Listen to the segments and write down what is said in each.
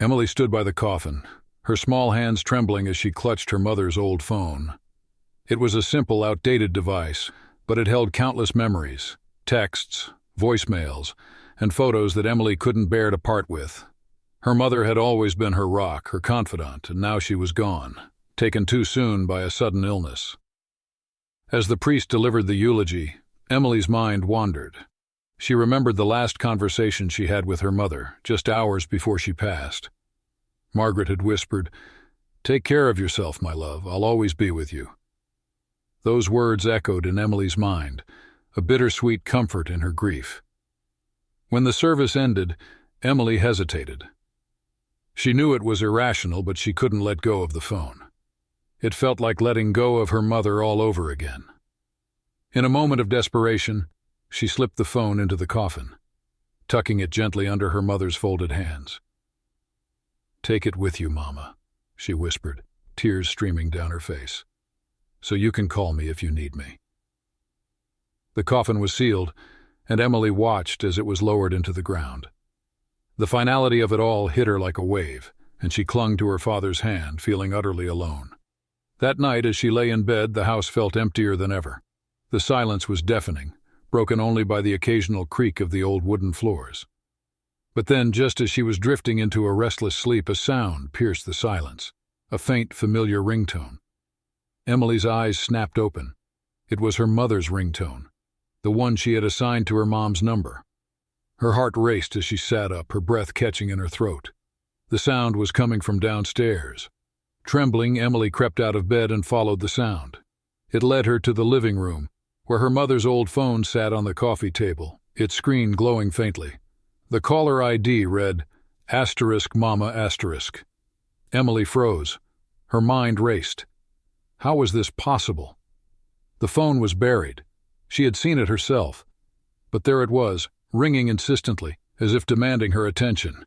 Emily stood by the coffin, her small hands trembling as she clutched her mother's old phone. It was a simple, outdated device, but it held countless memories, texts, voicemails, and photos that Emily couldn't bear to part with. Her mother had always been her rock, her confidant, and now she was gone, taken too soon by a sudden illness. As the priest delivered the eulogy, Emily's mind wandered. She remembered the last conversation she had with her mother, just hours before she passed. Margaret had whispered, "Take care of yourself, my love. I'll always be with you." Those words echoed in Emily's mind, a bittersweet comfort in her grief. When the service ended, Emily hesitated. She knew it was irrational, but she couldn't let go of the phone. It felt like letting go of her mother all over again. In a moment of desperation, she slipped the phone into the coffin, tucking it gently under her mother's folded hands. "Take it with you, Mama," she whispered, tears streaming down her face, "so you can call me if you need me." The coffin was sealed, and Emily watched as it was lowered into the ground. The finality of it all hit her like a wave, and she clung to her father's hand, feeling utterly alone. That night, as she lay in bed, the house felt emptier than ever. The silence was deafening, broken only by the occasional creak of the old wooden floors. But then, just as she was drifting into a restless sleep, a sound pierced the silence, a faint, familiar ringtone. Emily's eyes snapped open. It was her mother's ringtone, the one she had assigned to her mom's number. Her heart raced as she sat up, her breath catching in her throat. The sound was coming from downstairs. Trembling, Emily crept out of bed and followed the sound. It led her to the living room, where her mother's old phone sat on the coffee table, its screen glowing faintly. The caller ID read, *Mama*. Emily froze. Her mind raced. How was this possible? The phone was buried. She had seen it herself. But there it was, ringing insistently, as if demanding her attention.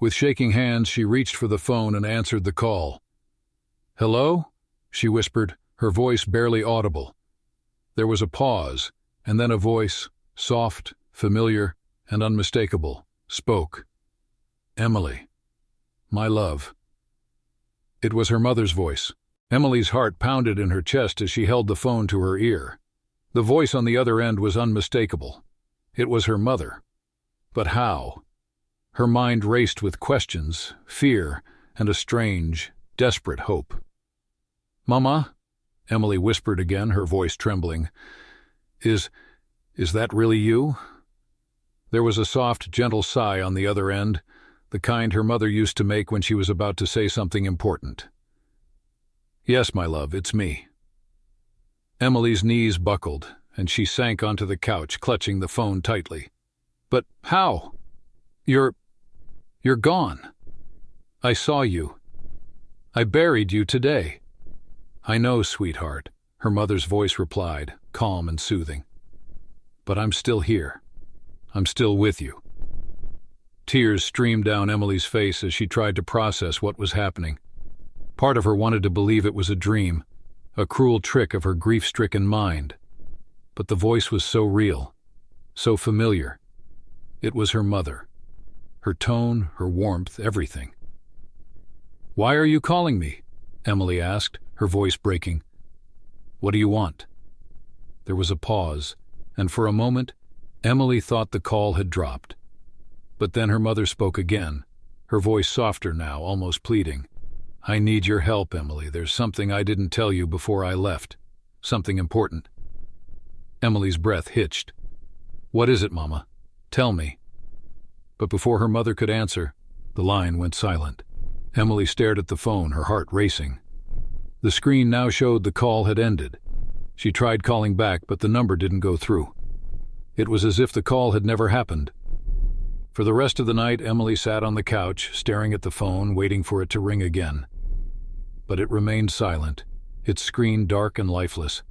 With shaking hands, she reached for the phone and answered the call. "Hello?" she whispered, her voice barely audible. There was a pause, and then a voice, soft, familiar, and unmistakable, spoke. "Emily, my love." It was her mother's voice. Emily's heart pounded in her chest as she held the phone to her ear. The voice on the other end was unmistakable. It was her mother. But how? Her mind raced with questions, fear, and a strange, desperate hope. "Mama?" Emily whispered again, her voice trembling. Is that really you?" There was a soft, gentle sigh on the other end, the kind her mother used to make when she was about to say something important. "Yes, my love, it's me." Emily's knees buckled, and she sank onto the couch, clutching the phone tightly. "But how? You're gone. I saw you. I buried you today." "I know, sweetheart," her mother's voice replied, calm and soothing. "But I'm still here. I'm still with you." Tears streamed down Emily's face as she tried to process what was happening. Part of her wanted to believe it was a dream, a cruel trick of her grief-stricken mind. But the voice was so real, so familiar. It was her mother. Her tone, her warmth, everything. "Why are you calling me?" Emily asked, her voice breaking. "What do you want?" There was a pause, and for a moment, Emily thought the call had dropped. But then her mother spoke again, her voice softer now, almost pleading. "I need your help, Emily. There's something I didn't tell you before I left. Something important." Emily's breath hitched. "What is it, Mama? Tell me." But before her mother could answer, the line went silent. Emily stared at the phone, her heart racing. The screen now showed the call had ended. She tried calling back, but the number didn't go through. It was as if the call had never happened. For the rest of the night, Emily sat on the couch, staring at the phone, waiting for it to ring again. But it remained silent, its screen dark and lifeless.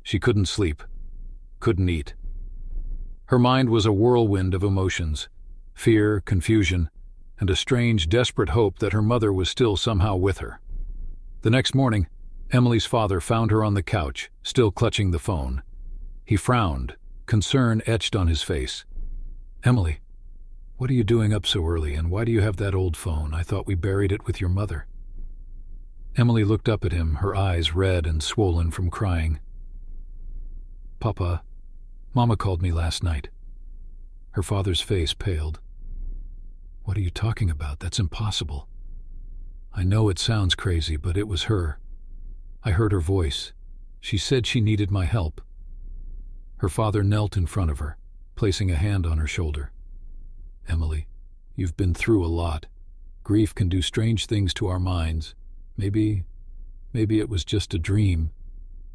She couldn't sleep, couldn't eat. Her mind was a whirlwind of emotions, fear, confusion, and a strange, desperate hope that her mother was still somehow with her. The next morning, Emily's father found her on the couch, still clutching the phone. He frowned, concern etched on his face. "Emily, What are you doing up so early, and why do you have that old phone? I thought we buried it with your mother." Emily looked up at him, her eyes red and swollen from crying. "Papa, Mama called me last night." Her father's face paled. "What are you talking about? That's impossible." "I know it sounds crazy, but it was her. I heard her voice. She said she needed my help." Her father knelt in front of her, placing a hand on her shoulder. "Emily, you've been through a lot. Grief can do strange things to our minds. Maybe it was just a dream."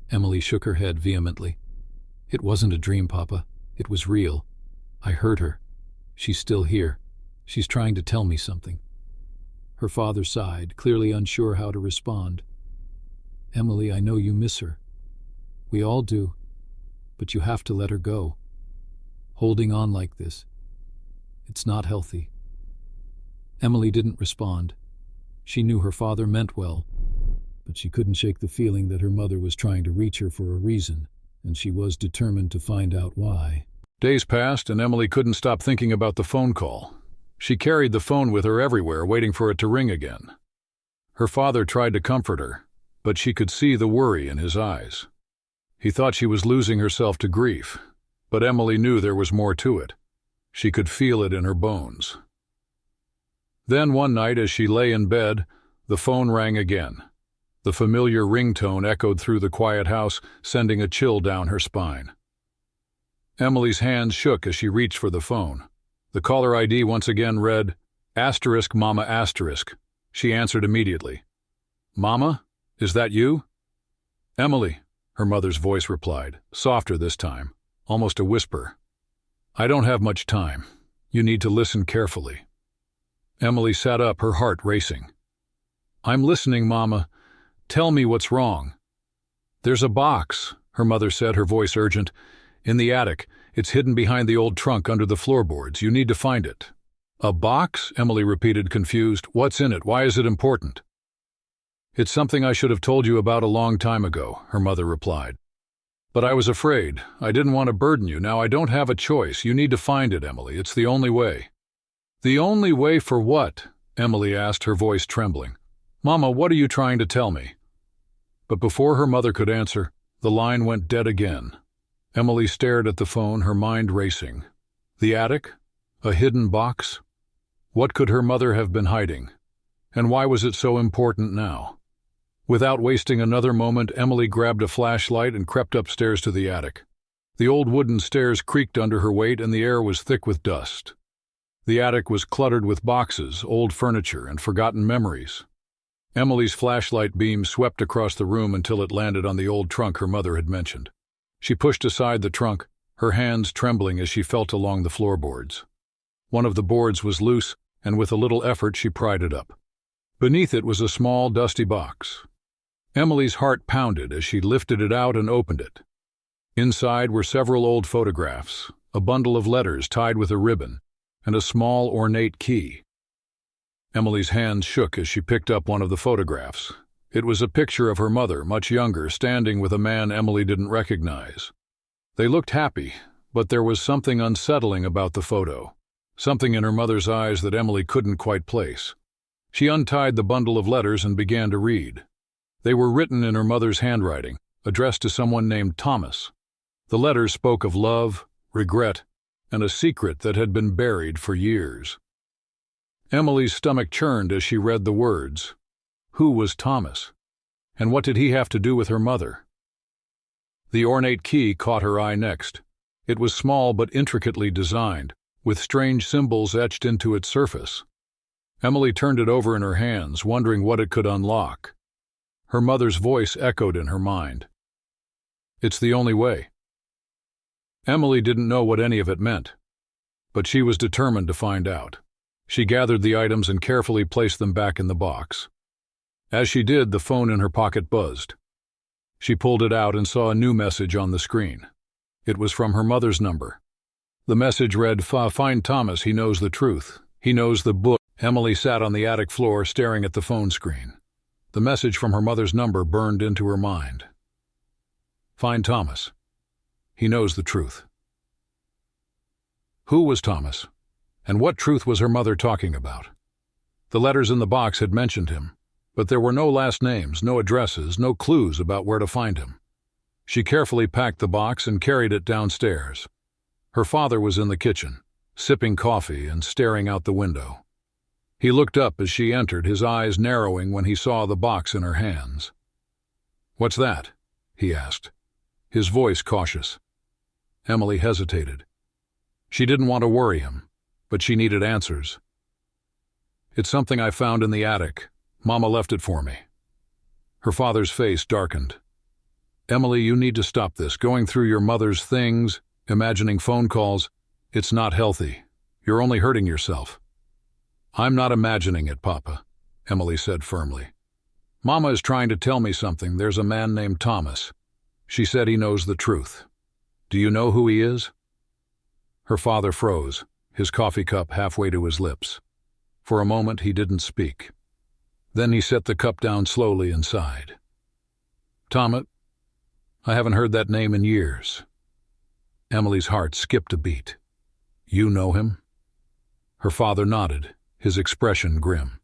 Emily shook her head vehemently. "It wasn't a dream, Papa. It was real. I heard her. She's still here. She's trying to tell me something." Her father sighed, clearly unsure how to respond. "Emily, I know you miss her. We all do. But you have to let her go. Holding on like this, it's not healthy." Emily didn't respond. She knew her father meant well, but she couldn't shake the feeling that her mother was trying to reach her for a reason, and she was determined to find out why. Days passed, and Emily couldn't stop thinking about the phone call. She carried the phone with her everywhere, waiting for it to ring again. Her father tried to comfort her, but she could see the worry in his eyes. He thought she was losing herself to grief, but Emily knew there was more to it. She could feel it in her bones. Then one night, as she lay in bed, the phone rang again. The familiar ringtone echoed through the quiet house, sending a chill down her spine. Emily's hands shook as she reached for the phone. The caller ID once again read, *Mama*. She answered immediately. "Mama, is that you?" "Emily," her mother's voice replied, softer this time, almost a whisper. "I don't have much time. You need to listen carefully." Emily sat up, her heart racing. "I'm listening, Mama. Tell me what's wrong." "There's a box," her mother said, her voice urgent. "In the attic. It's hidden behind the old trunk under the floorboards. You need to find it." "A box?" Emily repeated, confused. "What's in it? Why is it important?" "It's something I should have told you about a long time ago," her mother replied. "But I was afraid. I didn't want to burden you. Now I don't have a choice. You need to find it, Emily. It's the only way." "The only way for what?" Emily asked, her voice trembling. "Mama, what are you trying to tell me?" But before her mother could answer, the line went dead again. Emily stared at the phone, her mind racing. The attic? A hidden box? What could her mother have been hiding? And why was it so important now? Without wasting another moment, Emily grabbed a flashlight and crept upstairs to the attic. The old wooden stairs creaked under her weight, and the air was thick with dust. The attic was cluttered with boxes, old furniture, and forgotten memories. Emily's flashlight beam swept across the room until it landed on the old trunk her mother had mentioned. She pushed aside the trunk, her hands trembling as she felt along the floorboards. One of the boards was loose, and with a little effort she pried it up. Beneath it was a small, dusty box. Emily's heart pounded as she lifted it out and opened it. Inside were several old photographs, a bundle of letters tied with a ribbon, and a small, ornate key. Emily's hands shook as she picked up one of the photographs. It was a picture of her mother, much younger, standing with a man Emily didn't recognize. They looked happy, but there was something unsettling about the photo, something in her mother's eyes that Emily couldn't quite place. She untied the bundle of letters and began to read. They were written in her mother's handwriting, addressed to someone named Thomas. The letters spoke of love, regret, and a secret that had been buried for years. Emily's stomach churned as she read the words. Who was Thomas? And what did he have to do with her mother? The ornate key caught her eye next. It was small but intricately designed, with strange symbols etched into its surface. Emily turned it over in her hands, wondering what it could unlock. Her mother's voice echoed in her mind. It's the only way. Emily didn't know what any of it meant, but she was determined to find out. She gathered the items and carefully placed them back in the box. As she did, the phone in her pocket buzzed. She pulled it out and saw a new message on the screen. It was from her mother's number. The message read, Find Thomas, he knows the truth. He knows the book. Emily sat on the attic floor staring at the phone screen. The message from her mother's number burned into her mind. Find Thomas. He knows the truth. Who was Thomas? And what truth was her mother talking about? The letters in the box had mentioned him, but there were no last names, no addresses, no clues about where to find him. She carefully packed the box and carried it downstairs. Her father was in the kitchen, sipping coffee and staring out the window. He looked up as she entered, his eyes narrowing when he saw the box in her hands. "What's that?" he asked, his voice cautious. Emily hesitated. She didn't want to worry him, but she needed answers. "It's something I found in the attic. Mama left it for me." Her father's face darkened. "Emily, you need to stop this, going through your mother's things, imagining phone calls. It's not healthy. You're only hurting yourself." "I'm not imagining it, Papa," Emily said firmly. "Mama is trying to tell me something. There's a man named Thomas. She said he knows the truth. Do you know who he is?" Her father froze, his coffee cup halfway to his lips. For a moment he didn't speak. Then he set the cup down slowly and sighed. "Thomas? I haven't heard that name in years." Emily's heart skipped a beat. "You know him?" Her father nodded, his expression grim.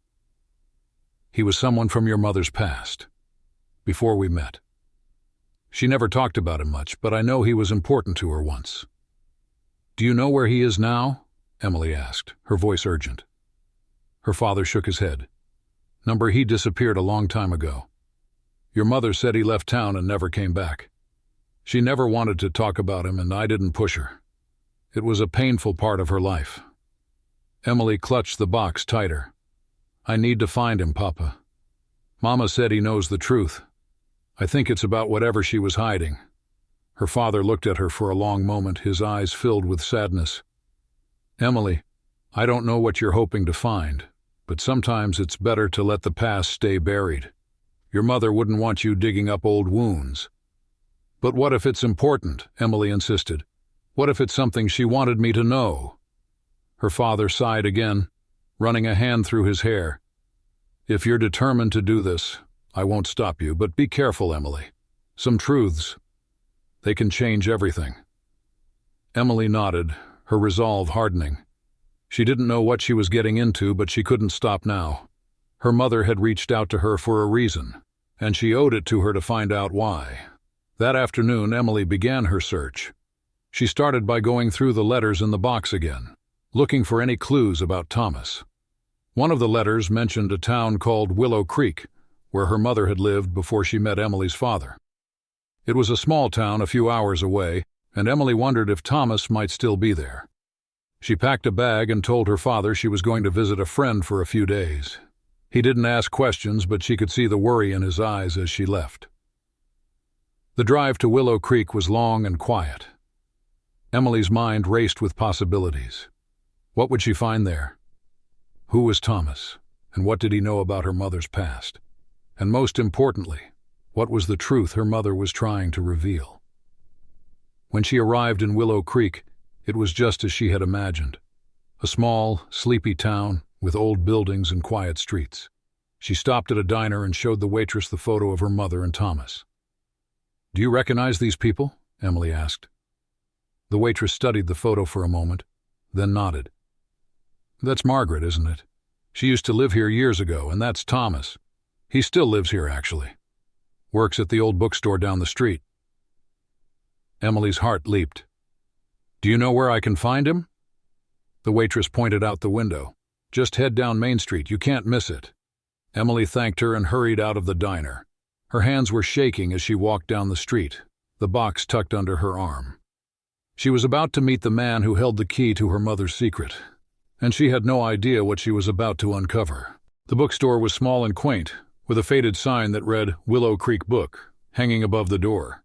"He was someone from your mother's past, before we met. She never talked about him much, but I know he was important to her once." "Do you know where he is now?" Emily asked, her voice urgent. Her father shook his head. He disappeared a long time ago. Your mother said he left town and never came back. She never wanted to talk about him, and I didn't push her. It was a painful part of her life." Emily clutched the box tighter. "I need to find him, Papa. Mama said he knows the truth. I think it's about whatever she was hiding." Her father looked at her for a long moment, his eyes filled with sadness. "Emily, I don't know what you're hoping to find, but sometimes it's better to let the past stay buried. Your mother wouldn't want you digging up old wounds." "But what if it's important?" Emily insisted. "What if it's something she wanted me to know?" Her father sighed again, running a hand through his hair. "If you're determined to do this, I won't stop you, but be careful, Emily. Some truths, they can change everything." Emily nodded, her resolve hardening. She didn't know what she was getting into, but she couldn't stop now. Her mother had reached out to her for a reason, and she owed it to her to find out why. That afternoon, Emily began her search. She started by going through the letters in the box again, looking for any clues about Thomas. One of the letters mentioned a town called Willow Creek, where her mother had lived before she met Emily's father. It was a small town a few hours away, and Emily wondered if Thomas might still be there. She packed a bag and told her father she was going to visit a friend for a few days. He didn't ask questions, but she could see the worry in his eyes as she left. The drive to Willow Creek was long and quiet. Emily's mind raced with possibilities. What would she find there? Who was Thomas, and what did he know about her mother's past? And most importantly, what was the truth her mother was trying to reveal? When she arrived in Willow Creek, it was just as she had imagined. A small, sleepy town with old buildings and quiet streets. She stopped at a diner and showed the waitress the photo of her mother and Thomas. "Do you recognize these people?" Emily asked. The waitress studied the photo for a moment, then nodded. "That's Margaret, isn't it? She used to live here years ago, and that's Thomas. He still lives here, actually. Works at the old bookstore down the street." Emily's heart leaped. "Do you know where I can find him?" The waitress pointed out the window. "Just head down Main Street, you can't miss it." Emily thanked her and hurried out of the diner. Her hands were shaking as she walked down the street, the box tucked under her arm. She was about to meet the man who held the key to her mother's secret, and she had no idea what she was about to uncover. The bookstore was small and quaint, with a faded sign that read Willow Creek Book hanging above the door.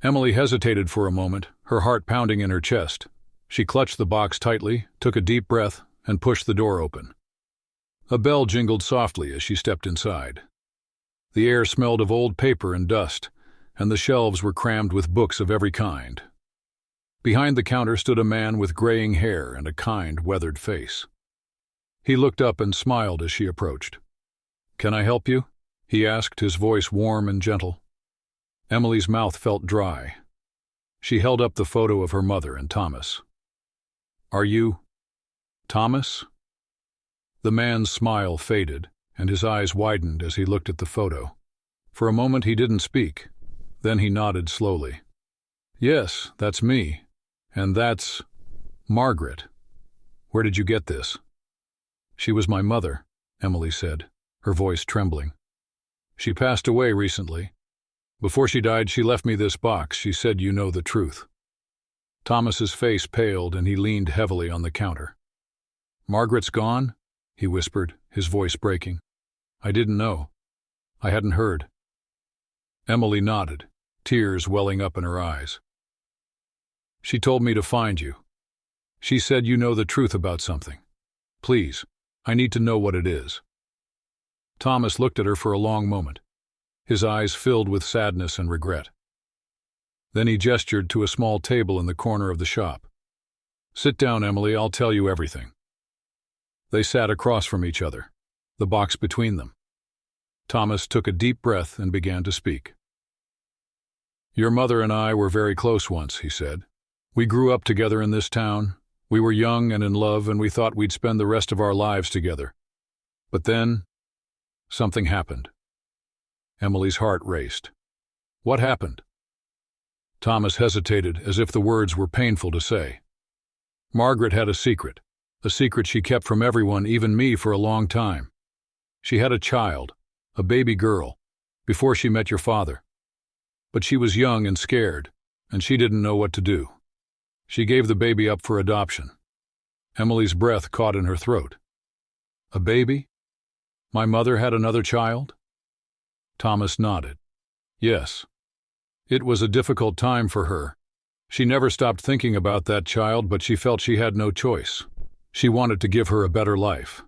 Emily hesitated for a moment, her heart pounding in her chest. She clutched the box tightly, took a deep breath, and pushed the door open. A bell jingled softly as she stepped inside. The air smelled of old paper and dust, and the shelves were crammed with books of every kind. Behind the counter stood a man with graying hair and a kind, weathered face. He looked up and smiled as she approached. "Can I help you?" he asked, his voice warm and gentle. Emily's mouth felt dry. She held up the photo of her mother and Thomas. "Are you?" Thomas? The man's smile faded, and his eyes widened as he looked at the photo. For a moment he didn't speak. Then he nodded slowly. Yes, that's me. And that's Margaret. Where did you get this? She was my mother, Emily said, her voice trembling. She passed away recently. Before she died, she left me this box. She said you know the truth. Thomas's face paled and he leaned heavily on the counter. Margaret's gone? He whispered, his voice breaking. I didn't know. I hadn't heard. Emily nodded, tears welling up in her eyes. She told me to find you. She said you know the truth about something. Please, I need to know what it is. Thomas looked at her for a long moment, his eyes filled with sadness and regret. Then he gestured to a small table in the corner of the shop. Sit down, Emily, I'll tell you everything. They sat across from each other, the box between them. Thomas took a deep breath and began to speak. Your mother and I were very close once, he said. We grew up together in this town. We were young and in love, and we thought we'd spend the rest of our lives together. But then, something happened. Emily's heart raced. What happened? Thomas hesitated, as if the words were painful to say. Margaret had a secret she kept from everyone, even me, for a long time. She had a child, a baby girl, before she met your father. But she was young and scared, and she didn't know what to do. She gave the baby up for adoption. Emily's breath caught in her throat. A baby? My mother had another child? Thomas nodded. Yes. It was a difficult time for her. She never stopped thinking about that child, but she felt she had no choice. She wanted to give her a better life.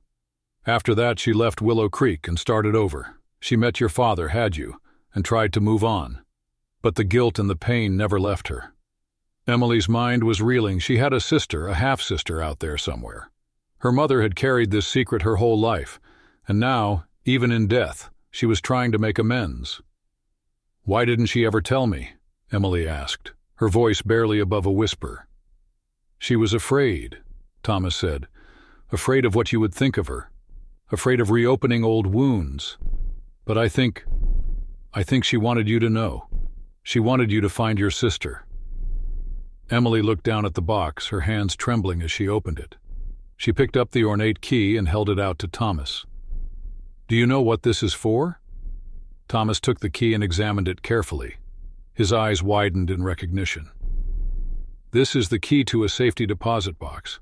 After that, she left Willow Creek and started over. She met your father, had you, and tried to move on. But the guilt and the pain never left her. Emily's mind was reeling. She had a sister, a half-sister out there somewhere. Her mother had carried this secret her whole life, and now, even in death, she was trying to make amends. Why didn't she ever tell me? Emily asked, her voice barely above a whisper. She was afraid, Thomas said, afraid of what you would think of her, afraid of reopening old wounds. But I think she wanted you to know. She wanted you to find your sister. Emily looked down at the box, her hands trembling as she opened it. She picked up the ornate key and held it out to Thomas. Do you know what this is for? Thomas took the key and examined it carefully. His eyes widened in recognition. This is the key to a safety deposit box.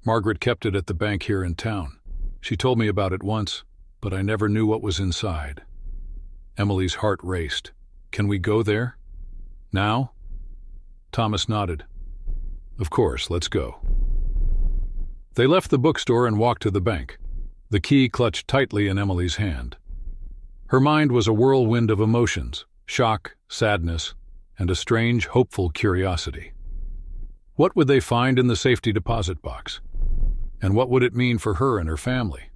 Margaret kept it at the bank here in town. She told me about it once, but I never knew what was inside. Emily's heart raced. Can we go there? Now? Thomas nodded. Of course, let's go. They left the bookstore and walked to the bank, the key clutched tightly in Emily's hand. Her mind was a whirlwind of emotions, shock, sadness, and a strange, hopeful curiosity. What would they find in the safety deposit box? And what would it mean for her and her family?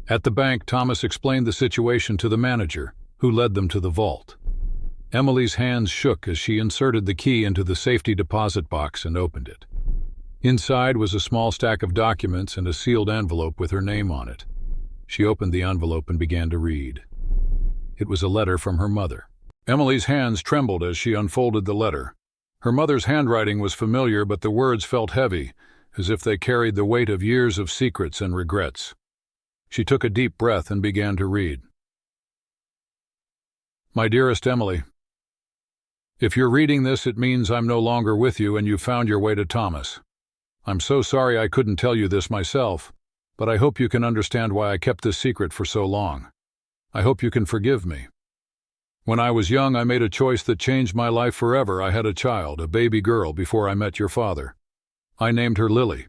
At the bank, Thomas explained the situation to the manager, who led them to the vault. Emily's hands shook as she inserted the key into the safety deposit box and opened it. Inside was a small stack of documents and a sealed envelope with her name on it. She opened the envelope and began to read. It was a letter from her mother. Emily's hands trembled as she unfolded the letter. Her mother's handwriting was familiar, but the words felt heavy, as if they carried the weight of years of secrets and regrets. She took a deep breath and began to read. My dearest Emily, if you're reading this, it means I'm no longer with you and you've found your way to Thomas. I'm so sorry I couldn't tell you this myself, but I hope you can understand why I kept this secret for so long. I hope you can forgive me. When I was young, I made a choice that changed my life forever. I had a child, a baby girl, before I met your father. I named her Lily.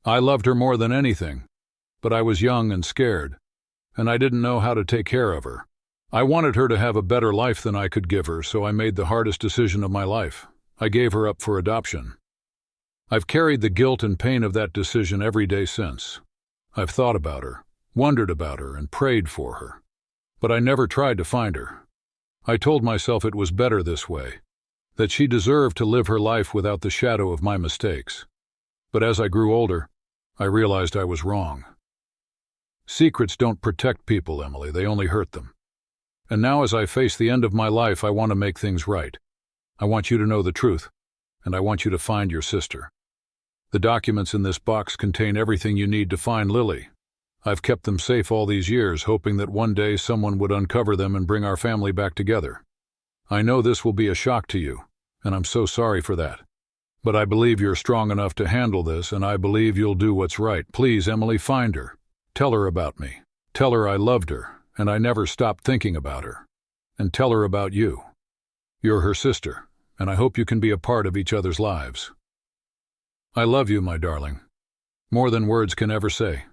I loved her more than anything, but I was young and scared, and I didn't know how to take care of her. I wanted her to have a better life than I could give her, so I made the hardest decision of my life. I gave her up for adoption. I've carried the guilt and pain of that decision every day since. I've thought about her, wondered about her, and prayed for her. But I never tried to find her. I told myself it was better this way, that she deserved to live her life without the shadow of my mistakes. But as I grew older, I realized I was wrong. Secrets don't protect people, Emily, they only hurt them. And now as I face the end of my life, I want to make things right. I want you to know the truth, and I want you to find your sister. The documents in this box contain everything you need to find Lily. I've kept them safe all these years, hoping that one day someone would uncover them and bring our family back together. I know this will be a shock to you, and I'm so sorry for that. But I believe you're strong enough to handle this, and I believe you'll do what's right. Please, Emily, find her. Tell her about me. Tell her I loved her, and I never stopped thinking about her. And tell her about you. You're her sister, and I hope you can be a part of each other's lives. I love you, my darling. More than words can ever say.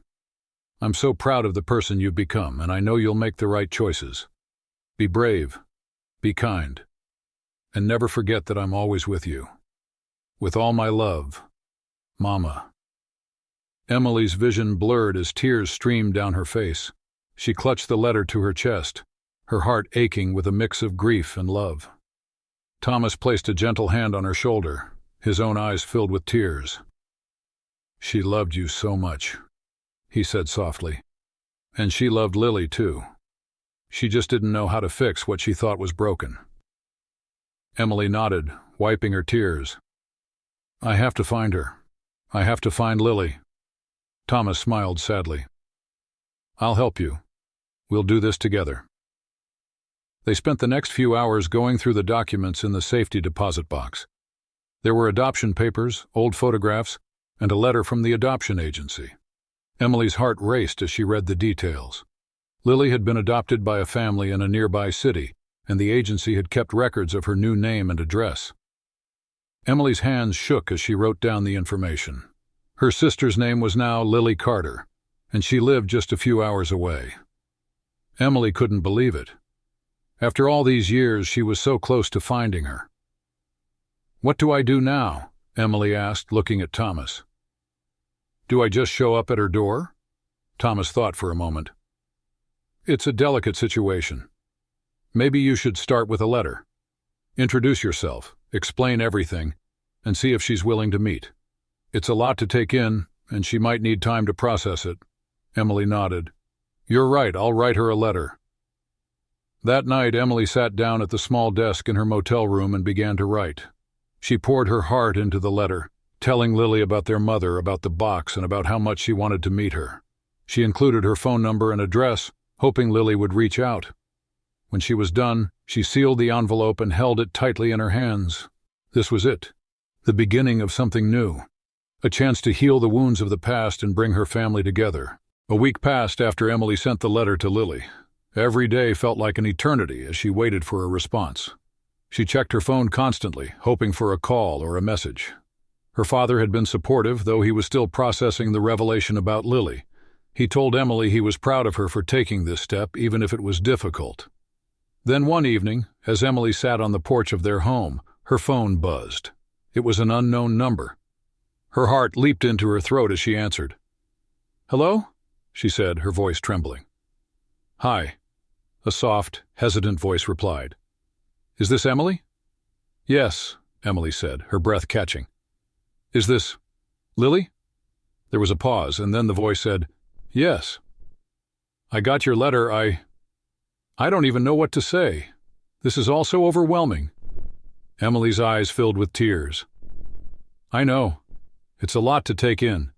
I'm so proud of the person you've become, and I know you'll make the right choices. Be brave. Be kind. And never forget that I'm always with you. With all my love, Mama. Emily's vision blurred as tears streamed down her face. She clutched the letter to her chest, her heart aching with a mix of grief and love. Thomas placed a gentle hand on her shoulder, his own eyes filled with tears. She loved you so much, he said softly. And she loved Lily too. She just didn't know how to fix what she thought was broken. Emily nodded, wiping her tears. I have to find her. I have to find Lily. Thomas smiled sadly. I'll help you. We'll do this together. They spent the next few hours going through the documents in the safety deposit box. There were adoption papers, old photographs, and a letter from the adoption agency. Emily's heart raced as she read the details. Lily had been adopted by a family in a nearby city, and the agency had kept records of her new name and address. Emily's hands shook as she wrote down the information. Her sister's name was now Lily Carter, and she lived just a few hours away. Emily couldn't believe it. After all these years, she was so close to finding her. What do I do now? Emily asked, looking at Thomas. Do I just show up at her door? Thomas thought for a moment. It's a delicate situation. Maybe you should start with a letter. Introduce yourself, explain everything, and see if she's willing to meet. It's a lot to take in, and she might need time to process it. Emily nodded. You're right, I'll write her a letter. That night, Emily sat down at the small desk in her motel room and began to write. She poured her heart into the letter, telling Lily about their mother, about the box, and about how much she wanted to meet her. She included her phone number and address, hoping Lily would reach out. When she was done, she sealed the envelope and held it tightly in her hands. This was it, the beginning of something new, a chance to heal the wounds of the past and bring her family together. A week passed after Emily sent the letter to Lily. Every day felt like an eternity as she waited for a response. She checked her phone constantly, hoping for a call or a message. Her father had been supportive, though he was still processing the revelation about Lily. He told Emily he was proud of her for taking this step, even if it was difficult. Then one evening, as Emily sat on the porch of their home, her phone buzzed. It was an unknown number. Her heart leaped into her throat as she answered. Hello? She said, her voice trembling. Hi. A soft, hesitant voice replied. Is this Emily? Yes, Emily said, her breath catching. Is this Lily? There was a pause, and then the voice said, Yes. I got your letter. I don't even know what to say. This is all so overwhelming. Emily's eyes filled with tears. I know. It's a lot to take in.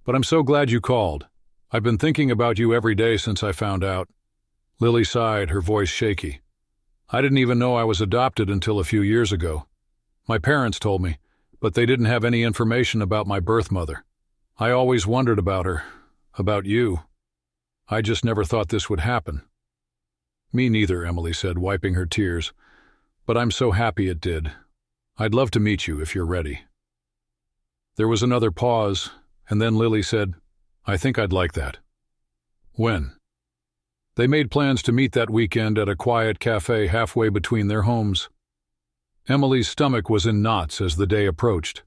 But I'm so glad you called. I've been thinking about you every day since I found out. Lily sighed, her voice shaky. I didn't even know I was adopted until a few years ago. My parents told me, but they didn't have any information about my birth mother. I always wondered about her, about you. I just never thought this would happen. Me neither, Emily said, wiping her tears. But I'm so happy it did. I'd love to meet you if you're ready. There was another pause, and then Lily said, I think I'd like that. When? They made plans to meet that weekend at a quiet cafe halfway between their homes. Emily's stomach was in knots as the day approached.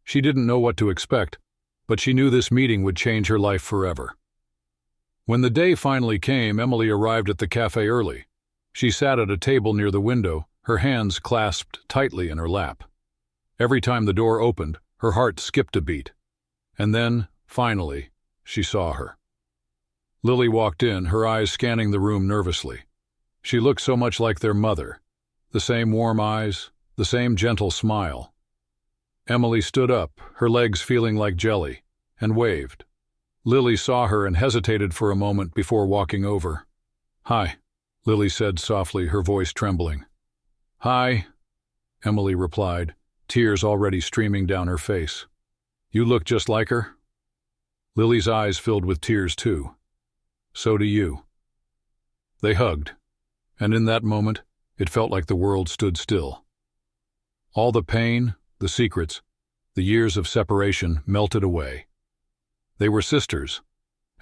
She didn't know what to expect, but she knew this meeting would change her life forever. When the day finally came, Emily arrived at the cafe early. She sat at a table near the window, her hands clasped tightly in her lap. Every time the door opened, her heart skipped a beat. And then, Finally, she saw her. Lily walked in, her eyes scanning the room nervously. She looked so much like their mother. The same warm eyes, the same gentle smile. Emily stood up, her legs feeling like jelly, and waved. Lily saw her and hesitated for a moment before walking over. "Hi," Lily said softly, her voice trembling. "Hi," Emily replied, tears already streaming down her face. "You look just like her?" Lily's eyes filled with tears too. "So do you." They hugged, and in that moment, it felt like the world stood still. All the pain, the secrets, the years of separation melted away. They were sisters,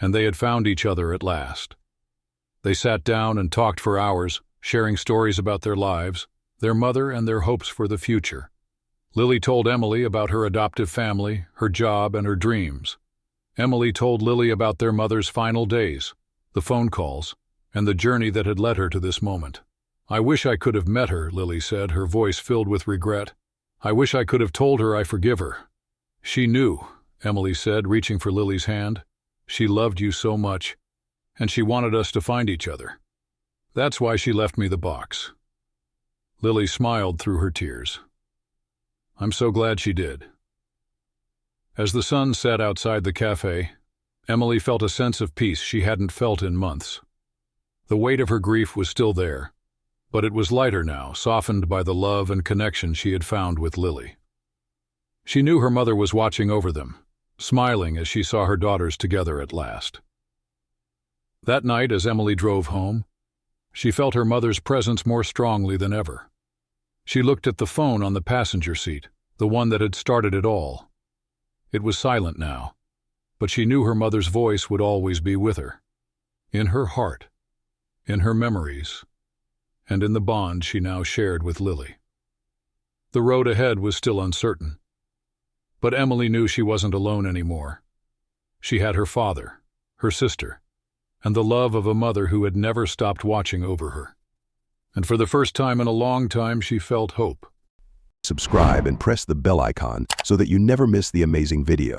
and they had found each other at last. They sat down and talked for hours, sharing stories about their lives, their mother, and their hopes for the future. Lily told Emily about her adoptive family, her job, and her dreams. Emily told Lily about their mother's final days, the phone calls, and the journey that had led her to this moment. "I wish I could have met her," Lily said, her voice filled with regret. "I wish I could have told her I forgive her." "She knew," Emily said, reaching for Lily's hand. "She loved you so much, and she wanted us to find each other. That's why she left me the box." Lily smiled through her tears. "I'm so glad she did." As the sun set outside the cafe, Emily felt a sense of peace she hadn't felt in months. The weight of her grief was still there, but it was lighter now, softened by the love and connection she had found with Lily. She knew her mother was watching over them, smiling as she saw her daughters together at last. That night, as Emily drove home, she felt her mother's presence more strongly than ever. She looked at the phone on the passenger seat, the one that had started it all. It was silent now, but she knew her mother's voice would always be with her, in her heart, in her memories, and in the bond she now shared with Lily. The road ahead was still uncertain, but Emily knew she wasn't alone anymore. She had her father, her sister, and the love of a mother who had never stopped watching over her. And for the first time in a long time, she felt hope. Subscribe and press the bell icon so that you never miss the amazing video.